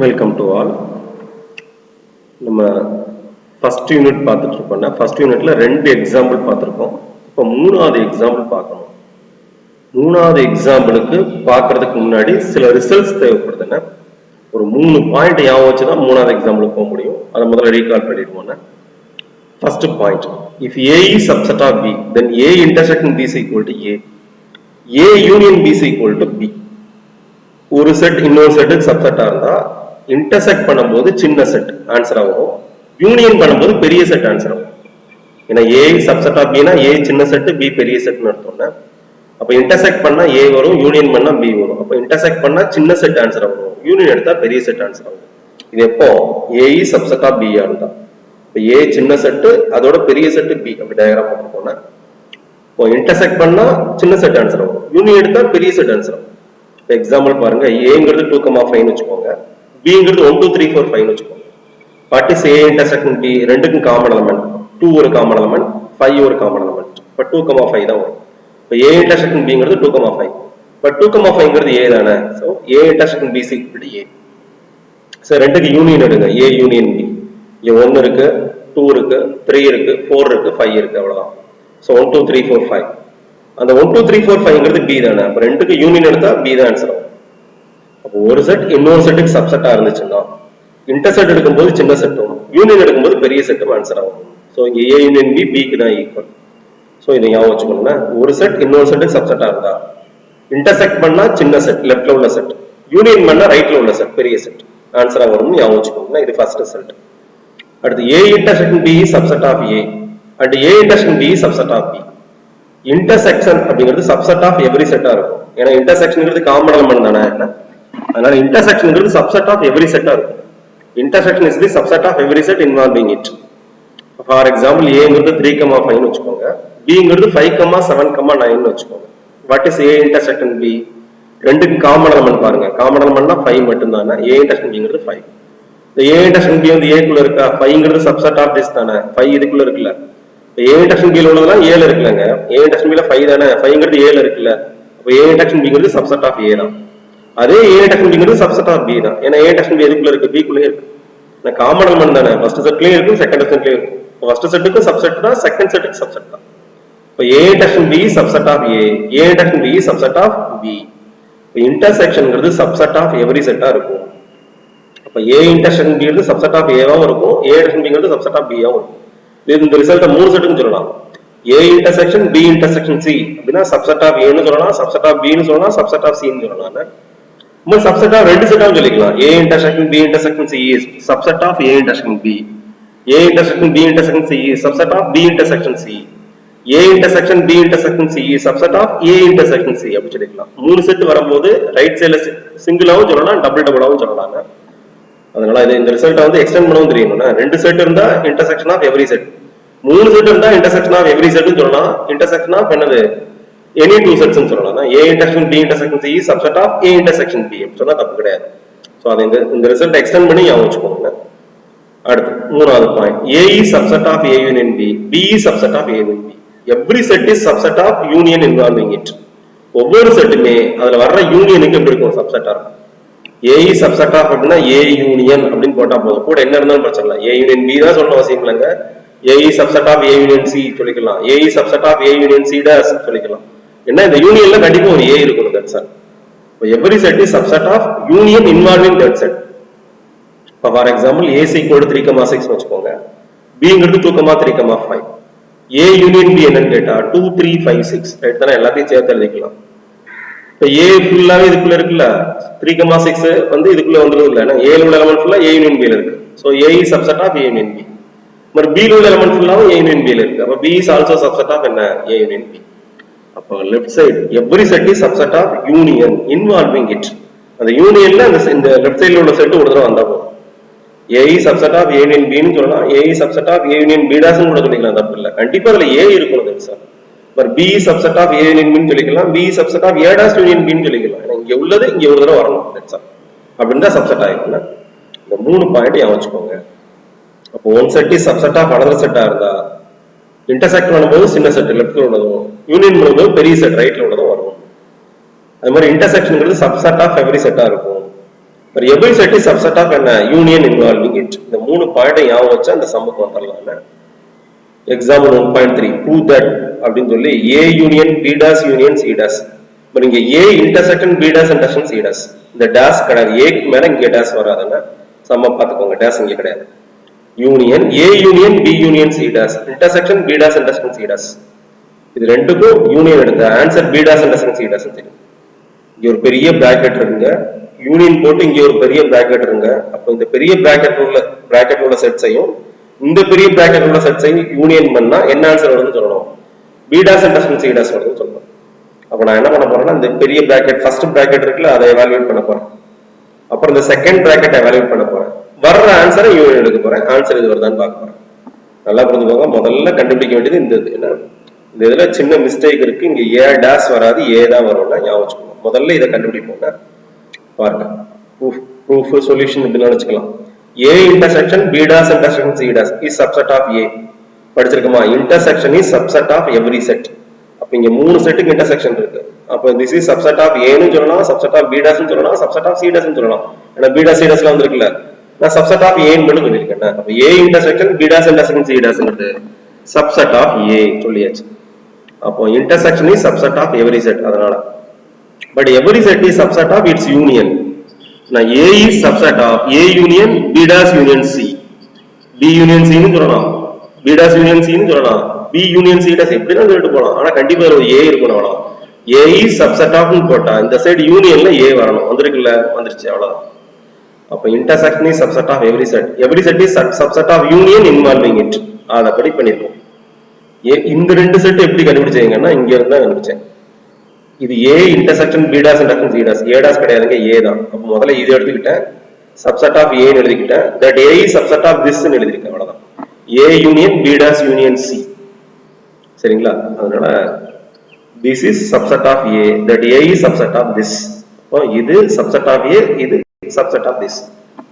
Welcome to all. நம்ம first unit பார்த்துட்டு இருக்கோம்னா ஃபர்ஸ்ட் யூனிட்ல 2 எக்ஸாம்பிள் பார்த்துருக்கோம். இப்போ 3வது எக்ஸாம்பிள் பார்க்கணும். 3வது எக்ஸாம்பிளுக்கு பார்க்கறதுக்கு முன்னாடி சில ரிசல்ட்ஸ் தேவைப்படுதுன்னா ஒரு 3 பாயிண்ட் ஞாபகம் வச்சு தான் 3வது எக்ஸாம்பிளுக்கு போக முடியும். அதை முதல்ல ரீகால் பண்ணிடுவோம்னா first point, if A is subset of B, then A intersection B is equal to A. A union B is equal to B. ஒரு செட் இன்னொரு செட்டுக்கு சப்செட்டா இருந்தா இன்டர்செக்ட் பண்ணும்போது சின்ன செட் ஆன்சர் ஆகும், யூனியன் பண்ணும்போது பெரிய செட் ஆன்சர் ஆகும். ஏன்னா ஏ சப்செட் ஆஃப் பினா ஏ சின்ன செட் பி பெரிய செட்னு அர்த்தம்னா, அப்ப இன்டர்செக்ட் பண்ணா ஏ வரும், யூனியன் பண்ணா பி வரும். அப்ப இன்டர்செக்ட் பண்ணா சின்ன செட் ஆன்சர் ஆகும், யூனியன் எடுத்தா பெரிய செட் ஆன்சர் ஆகும். இது எப்போ ஏ சப்செட் ஆஃப் பி இருந்தா, இப்போ ஏ சின்ன செட்டு அதோட பெரிய செட்டு பி, அப்படி டயக்ராம் போட்டுக்கோங்க. இப்போ இன்டர்செக்ட் பண்ணா சின்ன செட் ஆன்சர் ஆகும், யூனியன் எடுத்தா பெரிய செட் ஆன்சர் ஆகும். எக்ஸாம்பிள் பாருங்க, ஏங்கிறது 2,5 வச்சுக்கோங்க, பிங்கிறது 1 2 3 4 5 வச்சுக்கோங்க. What is A intersection B? ரெண்டுக்கும் காமன் எலமெண்ட் 2 ஒரு காமன் எலமெண்ட், 5 ஒரு காமன் எலமெண்ட். இப்போ 2,5 தான் வரும். இப்போ ஏ இன்டர்செக்ஷன் பிங்கிறது 2,5. இப்போ 2,5ங்கிறது ஏ தானே, ஸோ ஏ இன்டர்செக்ஷன் பி இப்படி ஏ. சார் ரெண்டுக்கு யூனியன் எடுங்க, ஏ யூனியன் பி. இங்கே 1 இருக்கு, 2 இருக்கு, 3 இருக்கு, 4 இருக்கு, 5 இருக்கு, அவ்வளோதான். ஸோ 1 2 3 4 5. அந்த 1 2 3 4 5ங்கிறது பி தானே, அப்ப ரெண்டுக்கு யூனியன் எடுத்தா பி தான் ஆன்சர் ஆகும். அப்போ ஒரு செட் இன்னொரு செட்டுக்கு சப்செட்டா இருந்துச்சுன்னா இன்டர்செக்ட் எடுக்கும்போது சின்ன செட்டும் யூனியன் எடுக்கும்போது பெரிய செட்டும் ஆன்சர் ஆகும். ஸோ இங்க ஏ யூனியன் பி பிக்கு தான் ஈக்குவல். ஸோ இதை ஞாபகம் வச்சுக்கணும்னா, ஒரு செட் இன்னொரு செட்டுக்கு சப்செட்டா இருந்தா இன்டர்செக்ட் பண்ணா சின்ன செட் லெஃப்ட்ல உள்ள செட், யூனியன் பண்ணா ரைட்ல உள்ள செட் பெரிய செட் ஆன்சரா வரும்னு ஞாபகம் வச்சுக்கோங்க. இது ஃபர்ஸ்ட் ரிசல்ட். அடுத்து A intersection B subset of A and A intersection B subset of B. Intersection அப்படிங்கிறது சப்செட் ஆஃப் எவ்ரி செட்டா இருக்கும். ஏன்னா இன்டர்செக்ஷன்ங்கிறது காமன் எலிமெண்ட் தானே, அதனால இன்டர்செக்ஷன்ங்கிறது சப்செட் ஆஃப் எவ்ரி செட்டா இருக்கும். Intersection is the subset of every set involving it. For example ஏங்கிறது 3,5 வச்சுக்கோங்க, பிங்கிறது 5,7,9 வச்சுக்கோங்க. What is A intersection B? ரெண்டுக்கு காமன் எலிமெண்ட் பாருங்க, காமன் எலிமெண்ட்னா 5 மட்டும் தானே. ஏ இன்டர்செக்ஷன் பிங்கிறது 5. இந்த ஏ இன்டர்செக்ஷன் பி வந்து ஏக்குள்ள இருக்கா, 5ங்கிறது சப்செட் ஆஃப் திஸ் தானே, 5 இதுக்குள்ள இருக்குல்ல. ஏ இன்டர்செக்ஷன் பில உள்ளதெல்லாம் 7 இருக்குல்லங்க, ஏ இன்டர்செக்ஷன் பில 5 தானே, 5ங்கிறது 7 இருக்குல்ல. அப்ப ஏ இன்டர்செக்ஷன் பிங்கிறது சப்செட் ஆஃப் ஏ தான். அதே ஏ இன்டர்செக்ஷன் பிங்கிறது சப்செட் ஆஃப் பி தான். ஏன்னா ஏ இன்டர்செக்ஷன் பி எதுக்குள்ள இருக்கு, பிக்குள்ளே இருக்கு. காமன் எலிமெண்ட் தானே, ஃபர்ஸ்ட் செட்லயும் இருக்கு செகண்ட் செட்லயும் இருக்கு. ஃபர்ஸ்ட் செட்டுக்கு சப்செட் தான், செகண்ட் செட்டுக்கு சப்செட் தான். இப்போ A intersection B subset of A, A intersection B subset of B. இன்டர்செக்ஷன்ங்கிறது சப்செட் ஆஃப் எவ்ரி செட்டா இருக்கும். அப்ப A intersection B subset of ஏவாவும் இருக்கும், ஏ இன்டர்செக்ஷன் பிங்கிறது சப்செட் ஆஃப் பியாவும் இருக்கும். இந்த ரிசல்ட்டை 3 செட்டுன்னு சொல்லலாம். A intersection B intersection C அப்படின்னா சப்செட் ஆஃப் ஏன்னு சொல்லலாம், சப்செட் ஆஃப் பின்னு சொல்லலாம், சப்செட் ஆஃப் சின்னு சொல்லலாம். நம்ம சப்செட் ஆஃப் 2 செட்டாவும் சொல்லிக்கலாம். A intersection B intersection C is subset of A intersection B, A intersection B intersection C is subset of B intersection C, A intersection B intersection C is subset of A intersection C அப்படி சொல்லிக்கலாம். 3 set வரும்போது right சைடுல சிங்கிளாவும் சொல்லலாம், டபுளாவும் சொல்லலாம். அதனால இந்த ரிசல்ட்டை வந்து எக்ஸ்டெண்ட் பண்ணவும் தெரியணும்னா, 2 செட் இருந்தா intersection of every set, 3 set இருந்தா இன்டர்செக்ஷன் ஆஃப் எவ்ரி செட்னு சொல்லலாம். இன்டர்செக்ஷன் ஆஃப் என்னது, எனி 2 செட்ஸ் சொல்லலாம். A intersection B intersection C is subset of A intersection B அப்படி சொன்னா தப்பு கிடையாது. சோ அதை இந்த ரிசல்ட் எக்ஸ்டெண்ட் பண்ணி ஞாபகம் வச்சுக்கோங்க. அடுத்து 3வது point, A is subset of A union B, B is subset of A union B. Every set is subset of union involving it. ஒவ்வொரு செட்டுமே அதுல வர்ற யூனியனுக்கு எப்படி இருக்கும், சப்செட்டா இருக்கும். ஏ இஸ் சப்செட் ஆஃப் அப்படின்னா ஏ யூனியன் அப்படின்னு போட்டா போதும், கூட என்ன இருந்தாலும் பிரச்சனை இல்லை. ஏ யூனியன் பி தான் சொல்லணும் அவசியம் இல்லைங்க. A is subset of A union C சொல்லிக்கலாம், A is subset of A union C dash சொல்லிக்கலாம். என்ன இந்த யூனியன்ல கண்டிப்பா ஒரு ஏ இருக்கும். That's all. இப்போ every set is subset of union involving that set. இப்போ for example A C equal to 3,6 வச்சுக்கோங்க, பிங்கிறது 2,3,5. ஏ யூனியன் பி என்னன்னு கேட்டா 2 3 5 6 ரைட் தானே, எல்லாத்தையும் சேர்த்து எழுதிக்கலாம். இப்போ ஏ ஃபுல்லாவே இதுக்குள்ள இருக்குல்ல, 3,6 வந்து இதுக்குள்ள வந்துருது இல்ல, ஏன்னா ஏல உள்ள எலிமெண்ட் ஃபுல்லா ஏ யூனியன் பில இருக்கு. So A is subset of A union B. மறு பி உள்ள எலிமெண்ட் ஃபுல்லாவும் ஏ யூனியன் பில இருக்கு. அப்ப B is also subset of என்ன, ஏ யூனியன் பி. அப்போ left side every set is subset of union involving it. அந்த யூனியன்ல இந்த லெஃப்ட் சைடுல உள்ள செட் ஒரு தடவை வந்தா போதும். A is subset of A union பின்னு சொல்லலாம், A is subset of A union B டாஸ்னு கூட சொல்லிக்கலாம், தப்பு இல்லை. கண்டிப்பா அதுல ஏ இருக்கணும் sir. But B subset of A union பின்னு சொல்லிக்கலாம், B subset of A dash union பின்னு சொல்லிக்கலாம். இங்க உள்ளது இங்க ஒரு தடவை வரணும், அப்படின்னு தான் சப்செட் ஆயிருக்குன்னா இந்த 3 பாயிண்ட் ஞாபகம் வச்சுக்கோங்க. அப்போ one set is subset of another செட்டா இருந்தா இன்டர்செக்ட் பண்ணும்போது சின்ன செட் லெஃப்ட்ல உள்ளதும், யூனியன் பண்ணும்போது பெரிய செட் ரைட்ல உள்ளதும் வரும். அது மாதிரி இன்டர்செக்ஷன்ங்கிறது சப்செட் ஆஃப் எவ்ரி செட்டா இருக்கும். ஒரு every set is subset of an union involving it. இந்த மூணு பாயிண்ட் ஞாபகம் வச்சா அந்த சம்முக்கு வந்துடலாம். எக்ஸாம்பிள் 1.3 prove that அப்படின்னு சொல்லி A union B dash union C dash. இப்போ நீங்க A intersection B dash intersection C dash. இந்த dash கிடையாது. A க்கு மேல இங்க dash வராதுன்னா சம்ம பார்த்துக்கோங்க. dash இங்க கிடையாது. union A union B union C dash intersection B dash intersection C dash. இது ரெண்டுக்கும் யூனியன் எடுத்த answer B dash intersection C dash தெரியும். இங்க ஒரு பெரிய பிராக்கெட் இருக்குங்க. யூனியன் போட்டு இங்க ஒரு பெரிய பிராக்கெட் இருங்க. அப்ப இந்த பெரிய பிராக்கெட் உள்ள செட்ஸையும் இந்த பெரிய பிராக்கெட் உள்ள செட்ஸையும் யூனியன் பண்ணா என்ன ஆன்சர் வருதுன்னு சொல்லணும். B dash intersection C dash வருதுன்னு சொல்லணும். அப்ப நான் என்ன பண்ண போறேன்னா இந்த பெரிய பிராக்கெட் ஃபர்ஸ்ட் பிராக்கெட் இருக்குல்ல அதை எவாலுவேட் பண்ண போறேன். அப்புறம் இந்த செகண்ட் பிராக்கெட் எவாலுவேட் பண்ண போறேன். வர்ற ஆன்சரை யூனியன் எடுக்க போறேன். ஆன்சர் இது வருதான்னு பார்க்க போறேன். நல்லா புரிஞ்சுக்கோங்க. முதல்ல கண்டுபிடிக்க வேண்டியது இந்த என்ன இந்த இதுல சின்ன மிஸ்டேக் இருக்கு. இங்க A dash வராது A தான் வரும்னா ஞாபகம் வச்சுக்கோங்க. முதல்ல இதை கண்டுபிடிப்போங்க. பாருங்க proof solution இப்படி நினைச்சுக்கலாம். A intersection B dash intersection C dash is subset of A. படிச்சிருக்கோமா? intersection is subset of every set. அப்ப இங்க மூணு செட்டுக்கு இன்டர்செக்ஷன் இருக்கு. அப்ப this is subset of A னு சொல்லலாம், subset of B dash னு சொல்லலாம், subset of C dash னு சொல்லலாம். ஏன்னா B dash C dash ல வந்திருக்குல. நான் subset of A னு மட்டும் சொல்லிருக்கேன். அப்ப A intersection B dash intersection C dash ங்கிறது subset of A சொல்லியாச்சு. அப்போ intersection is subset of every set அதனால. But every set is subset of its union. Now A is subset of A union B dash union C. B union C னு சொல்லலாம். B dash union C னு சொல்லலாம். B union C dash எப்படினா சொல்லிட்டு போலாம். ஆனா கண்டிப்பா ஒரு A இருக்கணும் அவ்வளவுதான். A is subset of னு போட்டா இந்த சைடு யூனியன்ல A வரணும். வந்திருக்குல்ல வந்துருச்சு அவ்வளவுதான். அப்ப intersection is subset of every set. Every set is subset of union involving it. அத படி பண்ணிருக்கோம். இந்த ரெண்டு செட் எப்படி கண்டுபிடிச்சீங்கன்னா இங்க இருந்தா கண்டுபிடிச்சேன். இது A intersection B dash intersection C dash. A dash கிடையாதுங்க A தான். அப்ப முதல்ல இது எடுத்துக்கிட்டேன். subset of A னு எழுதிக்கிட்டேன். that A is subset of this னு எழுதிருக்கேன் அவ்வளவுதான். A union B dash union C. சரிங்களா? அதனால this is subset of A, that A is subset of this. அப்ப இது subset of A, இது subset of this.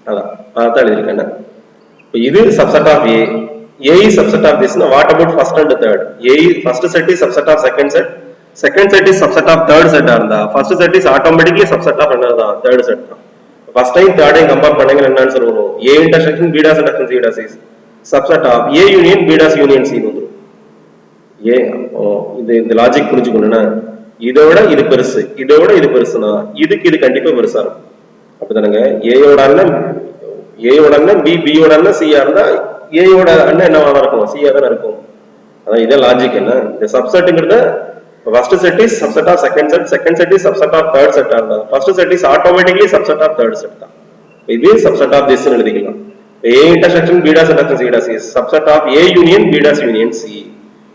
அதான் எழுதிருக்கேன். இப்ப இது subset of A. A is subset of this. Now what about first and third? A is first set is subset of second set. Second set is subset of third set இருந்தா first set is automatically subset of another third set. First time third time compare பண்ணீங்க என்ன answer வரும்? A intersection B dash intersection C dash is subset of A union B dash union C வந்துரும். ஏ இந்த logic புரிஞ்சுக்கணும்னா இதோட இது பெருசு இதோட இது பெருசுனா இதுக்கு இது கண்டிப்பா பெருசா இருக்கும். அப்படிதானங்க? ஏயோட அண்ணன் B B யோட அண்ணன் C இருந்தா A யோட அண்ணன் என்னவா இருக்கும்? C தான் இருக்கும். அதான் இதே லாஜிக் என்ன? இந்த சப்செட்ங்கிறது first set is subset of second set is subset of third set and first set is automatically subset of third set தான். இது subset of this னு எழுதிக்கலாம். A intersection B dash intersection C dash is subset of A union B dash union C.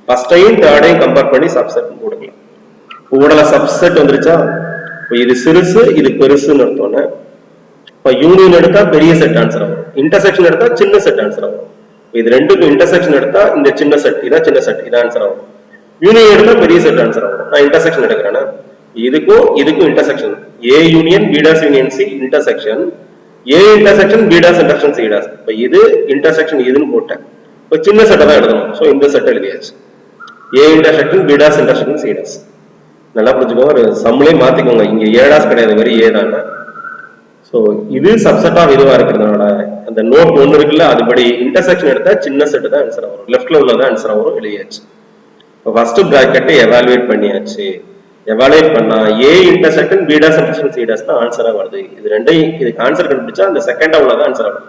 first time third time compare பண்ணி subset போடலாம். போடல subset வந்துருச்சா? இது சிறுசு இது பெருசுன்னு அர்த்தம்னா இப்ப யூனியன் எடுத்தா பெரிய செட் ஆன்சர் வரும். இன்டர்செக்ஷன் எடுத்தா சின்ன செட் ஆன்சர் வரும். இது ரெண்டுக்கும் இன்டர்செக்ஷன் எடுத்தா இந்த சின்ன செட் இதான் சின்ன செட் இதான் ஆன்சர் வரும். யூனியன் எடுத்தா பெரிய செட் ஆன்சர் ஆகும். நான் இன்டர்செக்ஷன் எடுக்கிறேன்னா இதுக்கும் intersection A union B dash union C intersection A intersection B dash intersection C dash. இப்ப இது இன்டர்செக்ஷன் இதுன்னு போட்டேன். இப்ப சின்ன செட்டை தான் எழுதணும். சோ இந்த செட் எழுதியாச்சு. A intersection B dash intersection C dash. நல்லா புரிஞ்சுக்கோங்க. ஒரு சம்ளே மாத்திக்கோங்க. இங்க A dash கிடையாது வெறும் A தான். சோ இது சப்செட் ஆஃப் இதுவா இருக்கிறதுனால அந்த நோட் ஒன்னு இருக்குல்ல அதுபடி இன்டர்செக்ஷன் எடுத்தா சின்ன செட் தான் ஆன்சர் வரும். லெஃப்ட்ல உள்ளது ஆன்சர் வரும் எழுதியாச்சு. இப்ப ஃபர்ஸ்ட் பிராக்கெட்டை எவாலுவேட் பண்ணியாச்சு. எவாலுவேட் பண்ணா A intersection B dash intersection C dash தான் ஆன்சரா வருது. இது ரெண்டையும் இதுக்கு ஆன்சர் கண்டுபிடிச்சா அந்த செகண்டா உள்ளது ஆன்சர் வரும்.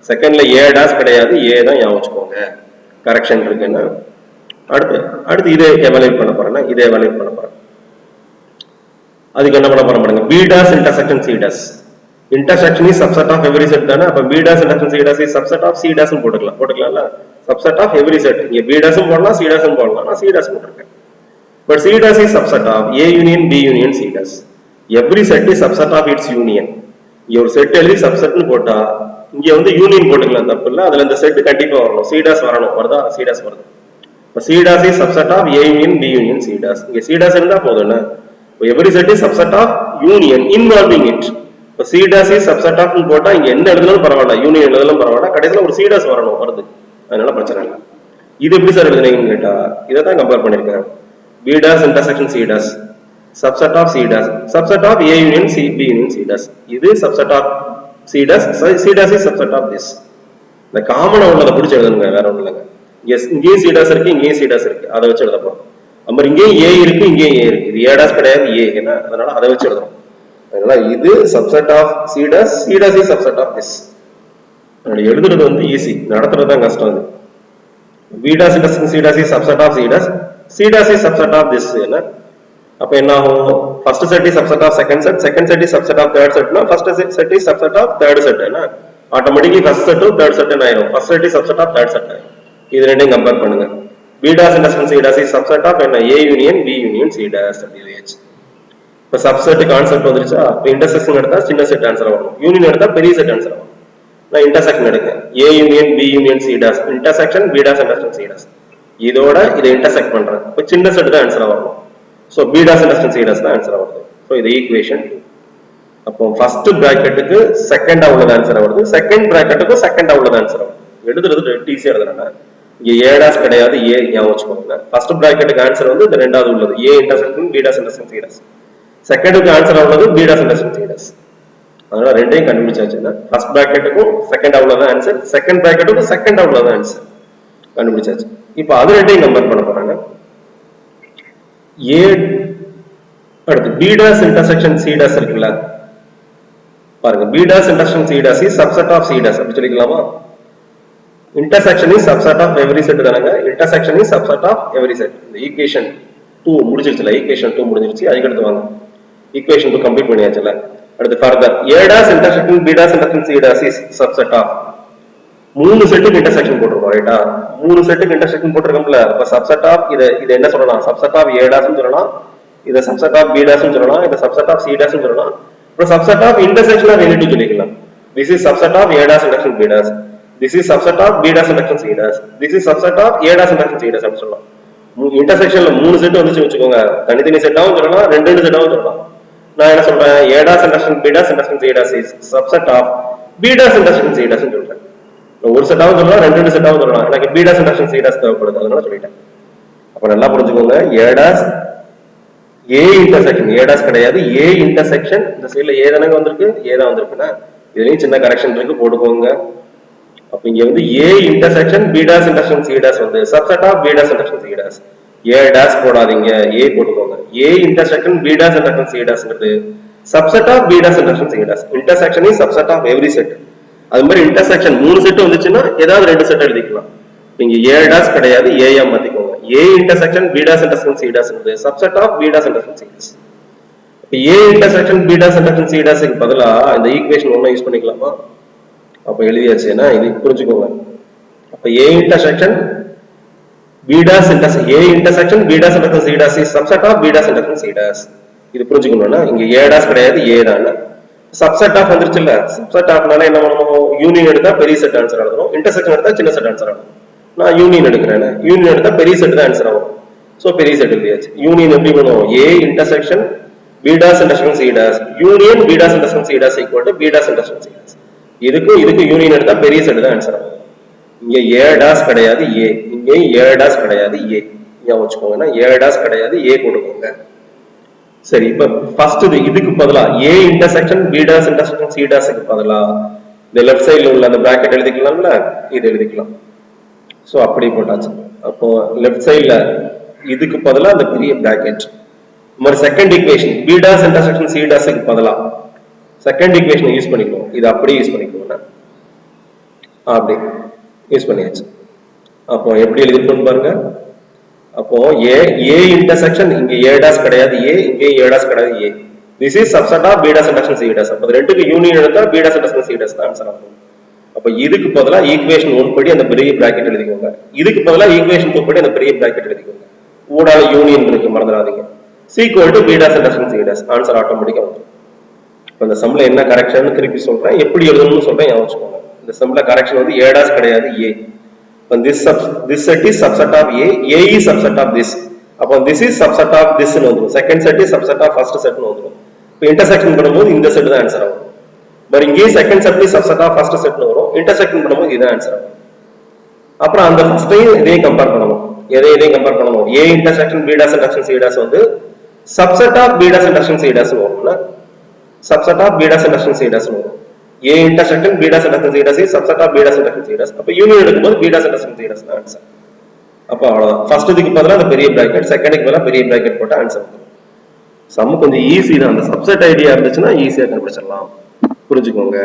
செகண்ட்ல A dash கிடையாது A தான் ஞாபகம் வச்சுக்கோங்க. கரெக்ஷன் இருக்குன்னா அடுத்து இதை எவாலுவேட் பண்ண போறேன்னா இதை எவாலுவேட் பண்ண போறேன். அதுக்கு என்ன பண்ண போறேன் பாருங்க. B dash intersection C dash. Intersection is subset of every set தானே. அப்ப B dash intersection C dash is subset of C dash னு போட்டுக்கலாம்ல. subset of every set. இங்க B dash ம் போடலாம் C dash ம் போடலாம். நான் C dash போட்டுருக்கேன். But C dash is subset of A union B union C dash. Every set is subset of its union. இங்க ஒரு செட் எழுதி சப்செட்னு போட்டா இங்க வந்து யூனியன் போட்டுக்கலாம் தப்பு இல்ல. அதுல இந்த செட் கண்டிப்பா வரணும். C dash வரணும். வருதா? C dash வருது. இப்ப C dash is subset of A union B union C dash. இங்க C dash இருந்தா போதும்னா every set is subset of union involving it. இப்ப C dash is subset of னு போட்டா இங்க என்ன எழுதணும் பரவாயில்ல. யூனியன் எழுதலாம் பரவாயில்ல. கடைசில ஒரு C dash வரணும். வருது. அதனால பிரச்சனை இல்லை. இது எப்படி சார் எழுதுனீங்கன்னு கேட்டா இதை தான் கம்பேர் பண்ணிருக்கேன். B dash intersection C dash subset of C dash subset of A union C B union C dash. இது subset of C dash is subset of this. இந்த காமனா உள்ளதை பிடிச்சி எழுதணுங்க, வேற ஒண்ணும் இல்லைங்க. இங்கேயும் C dash இருக்கு, இங்கேயும் C dash இருக்கு, அதை வச்சு எழுத போறோம். நம்ம இங்கேயும் A இருக்கு, இங்கேயும் A இருக்கு, இது A dash கிடையாது A, ஏன்னா அதனால அதை வச்சு எழுதணும். அதனால இது subset of C dash is subset of this. எழுதுறது வந்து ஈஸி, நடத்துறது தான் கஷ்டம். அது B dash intersection C dash is subset of C dash is subset of this. என்ன அப்ப என்ன ஆகும்? First set is subset of second set is subset of third செட்னா first set is subset of third set. என்ன automatically first set third set ஆயிடும். First set is subset of third set ஆயிடும். இது ரெண்டையும் கம்பேர் பண்ணுங்க. B dash intersection C dash is subset of என்ன A union B union C dash அப்படியே. இப்ப subset concept வந்துருச்சா? இப்ப இன்டர்செக்ஷன் எடுத்தா சின்ன செட் ஆன்சர் வரும், யூனியன் எடுத்தா பெரிய செட் ஆன்சர் வரும். நான் இன்டர்செக்ஷன் எடுக்கேன், A union B union C dash intersection B dash intersection C dash, இதோட இதை இன்டர்செக்ட் பண்றேன். இப்ப சின்ன செட் தான் ஆன்சர் வரும். So B dash intersection C dash தான் ஆன்சர் வருது. So இது ஈக்குவேஷன் 2. அப்போ ஃபர்ஸ்ட் பிராக்கெட்டுக்கு செகண்டா உள்ளது ஆன்சர் வருது, செகண்ட் பிராக்கெட்டுக்கு செகண்டா உள்ளது ஆன்சர் வருது. எழுதுறது ஈஸியா எழுதுறேன்னா இங்க A dash கிடையாது A ஞாபகம் வச்சுக்கோங்க. ஃபர்ஸ்ட் பிராக்கெட்டுக்கு ஆன்சர் வந்து இந்த ரெண்டாவது உள்ளது A intersection B dash intersection C dash. செகண்டுக்கு ஆன்சர் உள்ளது B dash intersection C dash. அதனால ரெண்டையும் கண்டுபிடிச்சாச்சுன்னா ஃபர்ஸ்ட் பிராக்கெட்டுக்கும் செகண்டா உள்ளது ஆன்சர், செகண்ட் பிராக்கெட்டுக்கும் செகண்டா உள்ளது ஆன்சர் கண்டுபிடிச்சாச்சு. இப்போ அது ரெண்டையும் கம்பேர் பண்ண போறாங்க. A அடுத்து B dash intersection C dash இருக்குல்ல, பாருங்க B dash intersection C dash is subset of C dash அப்படி சொல்லிக்கலாமா? intersection is subset of every set தானங்க, intersection is subset of every set. இந்த ஈக்குவேஷன் 2 முடிஞ்சிருச்சுல, ஈக்குவேஷன் 2 முடிஞ்சிருச்சு. அதுக்கு அடுத்து வாங்க, ஈக்குவேஷன் 2 கம்ப்ளீட் பண்ணியாச்சுல. அடுத்து further A dash intersection B dash intersection C dash is subset of மூணு செட்டுக்கு இன்டர்செக்ஷன் போட்டுருக்கோம், ரைட்டா? மூணு செட்டுக்கு இன்டர்செக்ஷன் போட்டுருக்கோம்ல. அப்ப சப்செட் ஆஃப் இது என்ன சொல்லலாம்? சப்செட் ஆஃப் A dash னு சொல்லலாம், இத சப்செட் ஆஃப் B dash னு சொல்லலாம், இத சப்செட் ஆஃப் C dash னு சொல்லலாம். அப்புறம் சப்செட் ஆஃப் இன்டர்செக்ஷன் ஆஃப் எனிட்டி சொல்லிக்கலாம். This is subset of A dash intersection B dash, this is subset of B dash intersection C dash, this is subset of A dash intersection C dash அப்படி சொல்லலாம். இன்டர்செக்ஷன்ல மூணு set வந்துச்சு வச்சுக்கோங்க, தனித்தனி செட்டாவும் சொல்லலாம், ரெண்டு செட்டாவும் சொல்லலாம். நான் என்ன சொல்றேன்? A dash intersection B dash intersection C dash is subset of B dash intersection C dash னு சொல்றேன். ஒரு செட்டாவும் சொல்லலாம், ரெண்டு செட்டாவும் சொல்லலாம். எனக்கு B dash intersection C dash தேவைப்படுது, அதனால சொல்லிட்டேன். அப்ப நல்லா புரிஞ்சுக்கோங்க, A dash A intersection, A dash கிடையாது A intersection. இந்த சைடுல A தானங்க வந்திருக்கு, A தான் வந்திருக்குன்னா இதுலயும் சின்ன கரெக்ஷன் இருக்கு, போட்டுக்கோங்க. அப்ப இங்க வந்து A intersection B dash intersection C dash வந்து subset of B dash intersection C dash. A dash போடாதீங்க, A போட்டுக்கோங்க. A intersection B dash intersection C dashங்கிறது subset of B dash intersection C dash. Intersection is subset of every set. அது மாதிரி intersection மூணு set வந்துச்சுன்னா ஏதாவது ரெண்டு set எழுதிக்கலாம். இங்க A dash கிடையாது, A yeah மாத்திக்கோங்க. A intersection B dash intersection C dash ங்கிறது subset of B dash intersection C dash. A intersection B dash intersection C dash க்கு பதிலா இந்த ஈக்குவேஷன் 1 யூஸ் பண்ணிக்கலாமா? அப்ப எழுதியாச்சுன்னா இது புரிஞ்சுக்கோங்க. அப்ப A intersection B dash intersection B dash intersection C dash is subset of B dash intersection C dash. இது புரிஞ்சுக்கணும்னா இங்க A dash கிடையாது, A தான். சப்செட் ஆஃப் வந்துருச்சுல்ல, சப்செட் ஆஃப்னால என்ன பண்ணணும்? யூனியன் எடுத்தா பெரிய செட் ஆன்சர் எழுதணும், இன்டர்செக்ஷன் எடுத்தா சின்ன செட் ஆன்சர் எழுதணும். நான் யூனியன் எடுக்கிறேன், யூனியன் எடுத்தா பெரிய செட் தான் ஆன்சர் ஆகும். சோ பெரிய செட் எழுதியாச்சு. யூனியன் எப்படி பண்ணுவோம்? A intersection B dash intersection C dash union B dash intersection C dash equal to B dash intersection C dash. இதுக்கு யூனியன் எடுத்தா பெரிய செட் தான் ஆன்சர் ஆகும். இங்க A dash கிடையாது A, இங்க A dash கிடையாது A. ஞாபகம் வச்சுக்கோங்கன்னா A dash கிடையாது A போட்டுக்கோங்க. சரி, இப்ப ஃபர்ஸ்ட் இதுக்கு பதிலா A intersection B dash intersection C dash க்கு பதிலா இந்த லெஃப்ட் சைடுல உள்ள அந்த பிராக்கெட் எழுதிக்கலாம்ல, இது எழுதிக்கலாம். சோ அப்படி போட்டாச்சு. அப்போ லெஃப்ட் சைடுல இதுக்கு பதிலா அந்த பெரிய பிராக்கெட். நம்ம second equation B dash intersection C dash க்கு பதிலா செகண்ட் ஈக்குவேஷன் யூஸ் பண்ணிக்கணும். இது அப்படியே யூஸ் பண்ணிக்கோங்க. அப்படி யூஸ் பண்ணியாச்சு. அப்போ எப்படி எழுதிருக்கோம் பாருங்க. அப்போ A intersection இங்க A dash கிடையாது A, இங்க A dash கிடையாது A. This is subset of B dash intersection C dash. அப்ப ரெண்டுக்கு யூனியன் எடுத்தா B dash intersection C dash தான் ஆன்சர் ஆகும். அப்ப இதுக்கு பதிலா ஈக்குவேஷன் 1 படி அந்த பெரிய பிராக்கெட் எழுதிக்கோங்க. இதுக்கு பதிலா ஈக்குவேஷன் 2 படி அந்த பெரிய பிராக்கெட் எழுதிக்கோங்க. ஊடால யூனியன் இருக்கு, மறந்துடாதீங்க. C equal to B dash intersection C dash answer ஆட்டோமேட்டிக்கா வந்துரும். இப்ப இந்த சம்ல என்ன கரெக்ஷன் திருப்பி சொல்றேன், எப்படி எழுதணும்னு சொல்றேன், ஞாபகம் வச்சுக்கோங்க. இந்த சம்ல கரெக்ஷன் வந்து A dash கிடையாது A. And this set is subset of A is subset of this. Upon this is subset of this னு வந்துரும். Second set is subset of first set னு வந்துரும். இப்போ இன்டர்செக்ஷன் பண்ணும்போது இந்த செட் தான் ஆன்சர் ஆகும். பட் இங்கே second set is subset of first set னு வரும். இன்டர்செக்ஷன் பண்ணும்போது இதுதான் ஆன்சர் ஆகும். அப்புறம் அந்த ஃபர்ஸ்டையும் இதையும் கம்பேர் பண்ணணும். எதையும் கம்பேர் பண்ணணும்? A intersection B dash intersection C dash வந்து subset of B dash intersection C dash னு வரும்ல. subset of B dash intersection C dash னு வரும். A intersection B dash intersection C dash is subset of B dash intersection C dash. அப்ப union எடுக்கும்போது B dash intersection C dash தான் answer. அப்ப அவ்வளவுதான். First இதுக்கு பதிலா அந்த பெரிய பிராக்கெட், செகண்டுக்கு பதிலா பெரிய பிராக்கெட் போட்டா ஆன்சர் வந்துடும். சம் கொஞ்சம் ஈஸி தான். அந்த சப்செட் ஐடியா இருந்துச்சுன்னா ஈஸியா கண்டுபிடிச்சிடலாம். புரிஞ்சுக்கோங்க.